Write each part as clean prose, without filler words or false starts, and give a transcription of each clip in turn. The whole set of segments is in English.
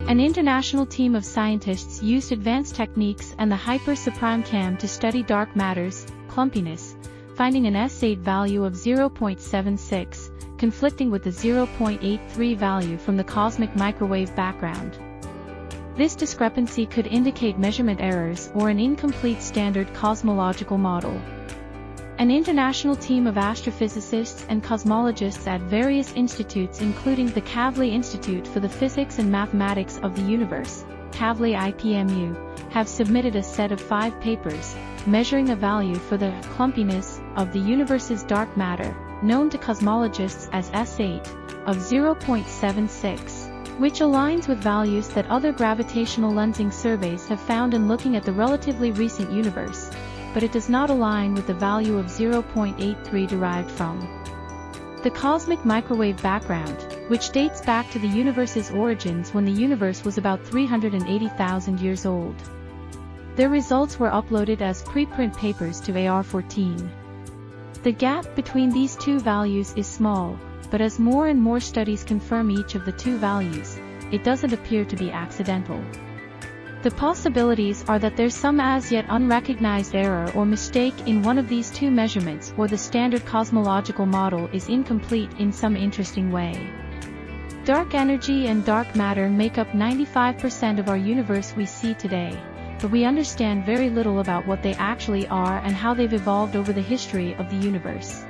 An international team of scientists used advanced techniques and the hyper-supreme cam to study dark matter's clumpiness, finding an S8 value of 0.76, conflicting with the 0.83 value from the cosmic microwave background. This discrepancy could indicate measurement errors or an incomplete standard cosmological model. An international team of astrophysicists and cosmologists at various institutes including the Kavli Institute for the Physics and Mathematics of the Universe, Kavli IPMU, have submitted a set of 5 papers, measuring a value for the clumpiness of the universe's dark matter, known to cosmologists as S8, of 0.76, which aligns with values that other gravitational lensing surveys have found in looking at the relatively recent universe, but it does not align with the value of 0.83 derived from the cosmic microwave background, which dates back to the universe's origins when the universe was about 380,000 years old. Their results were uploaded as preprint papers to AR14. The gap between these two values is small, but as more and more studies confirm each of the two values, it doesn't appear to be accidental. The possibilities are that there's some as yet unrecognized error or mistake in one of these two measurements, or the standard cosmological model is incomplete in some interesting way. Dark energy and dark matter make up 95% of our universe we see today, but we understand very little about what they actually are and how they've evolved over the history of the universe.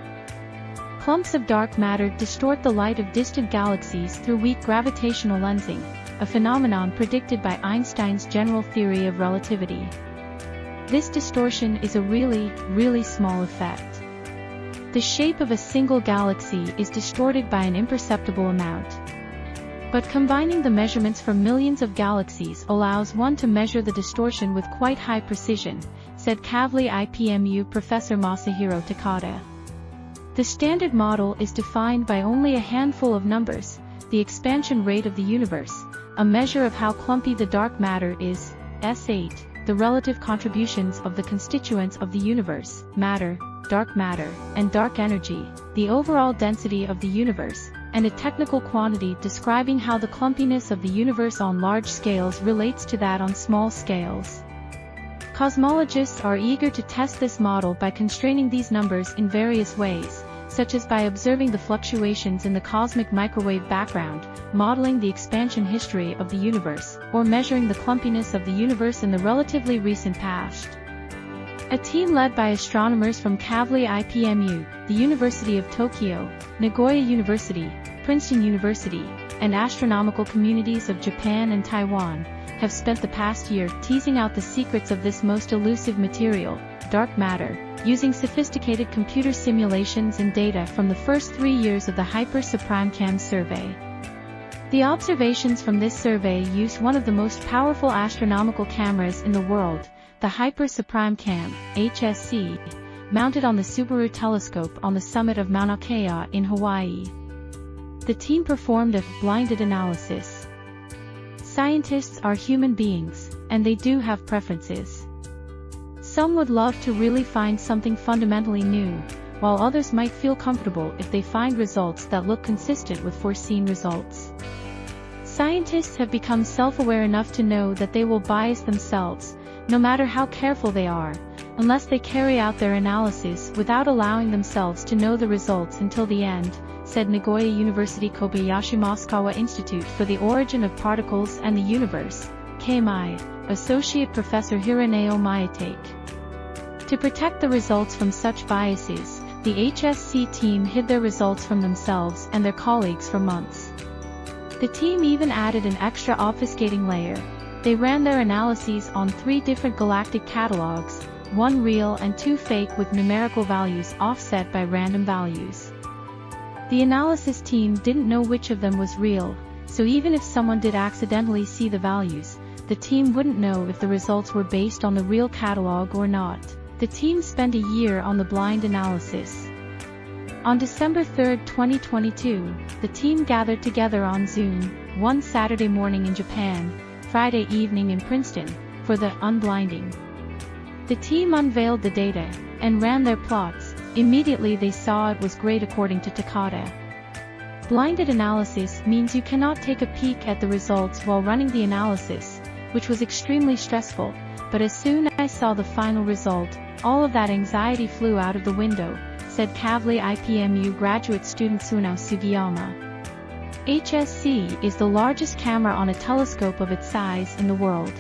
Clumps of dark matter distort the light of distant galaxies through weak gravitational lensing, a phenomenon predicted by Einstein's general theory of relativity. This distortion is a really small effect. The shape of a single galaxy is distorted by an imperceptible amount. But combining the measurements from millions of galaxies allows one to measure the distortion with quite high precision, said Kavli IPMU Professor Masahiro Takada. The standard model is defined by only a handful of numbers: the expansion rate of the universe, a measure of how clumpy the dark matter is, S8, the relative contributions of the constituents of the universe, matter, and dark energy, the overall density of the universe, and a technical quantity describing how the clumpiness of the universe on large scales relates to that on small scales. Cosmologists are eager to test this model by constraining these numbers in various ways, such as by observing the fluctuations in the cosmic microwave background, modeling the expansion history of the universe, or measuring the clumpiness of the universe in the relatively recent past. A team led by astronomers from Kavli IPMU, the University of Tokyo, Nagoya University, Princeton University, and astronomical communities of Japan and Taiwan, have spent the past year teasing out the secrets of this most elusive material, dark matter, using sophisticated computer simulations and data from the first 3 years of the Hyper-Supreme Cam survey. The observations from this survey used one of the most powerful astronomical cameras in the world, the Hyper-Supreme Cam, HSC, mounted on the Subaru telescope on the summit of Mauna Kea in Hawaii. The team performed a blinded analysis. Scientists are human beings, and they do have preferences. Some would love to really find something fundamentally new, while others might feel comfortable if they find results that look consistent with foreseen results. Scientists have become self-aware enough to know that they will bias themselves, no matter how careful they are, unless they carry out their analysis without allowing themselves to know the results until the end, said Nagoya University Kobayashi Moskawa Institute for the Origin of Particles and the Universe, KMI, Associate Professor Hironeo Miyatake. To protect the results from such biases, the HSC team hid their results from themselves and their colleagues for months. The team even added an extra obfuscating layer. They ran their analyses on 3 different galactic catalogs, 1 real and 2 fake with numerical values offset by random values. The analysis team didn't know which of them was real, so even if someone did accidentally see the values, the team wouldn't know if the results were based on the real catalog or not. The team spent a year on the blind analysis. On December 3, 2022, the team gathered together on Zoom, one Saturday morning in Japan, Friday evening in Princeton, for the unblinding. The team unveiled the data, and ran their plots. Immediately they saw it was great according to Takada. Blinded analysis means you cannot take a peek at the results while running the analysis, which was extremely stressful, but as soon as I saw the final result, all of that anxiety flew out of the window, said Kavli IPMU graduate student Sunao Sugiyama. HSC is the largest camera on a telescope of its size in the world.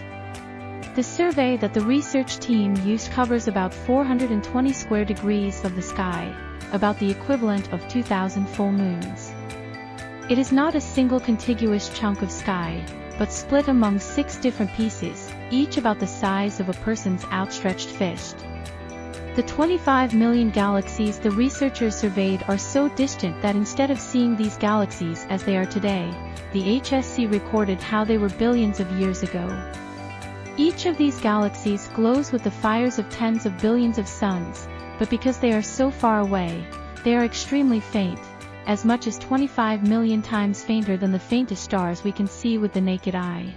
The survey that the research team used covers about 420 square degrees of the sky, about the equivalent of 2,000 full moons. It is not a single contiguous chunk of sky, but split among 6 different pieces, each about the size of a person's outstretched fist. The 25 million galaxies the researchers surveyed are so distant that instead of seeing these galaxies as they are today, the HSC recorded how they were billions of years ago. Each of these galaxies glows with the fires of tens of billions of suns, but because they are so far away, they are extremely faint, as much as 25 million times fainter than the faintest stars we can see with the naked eye.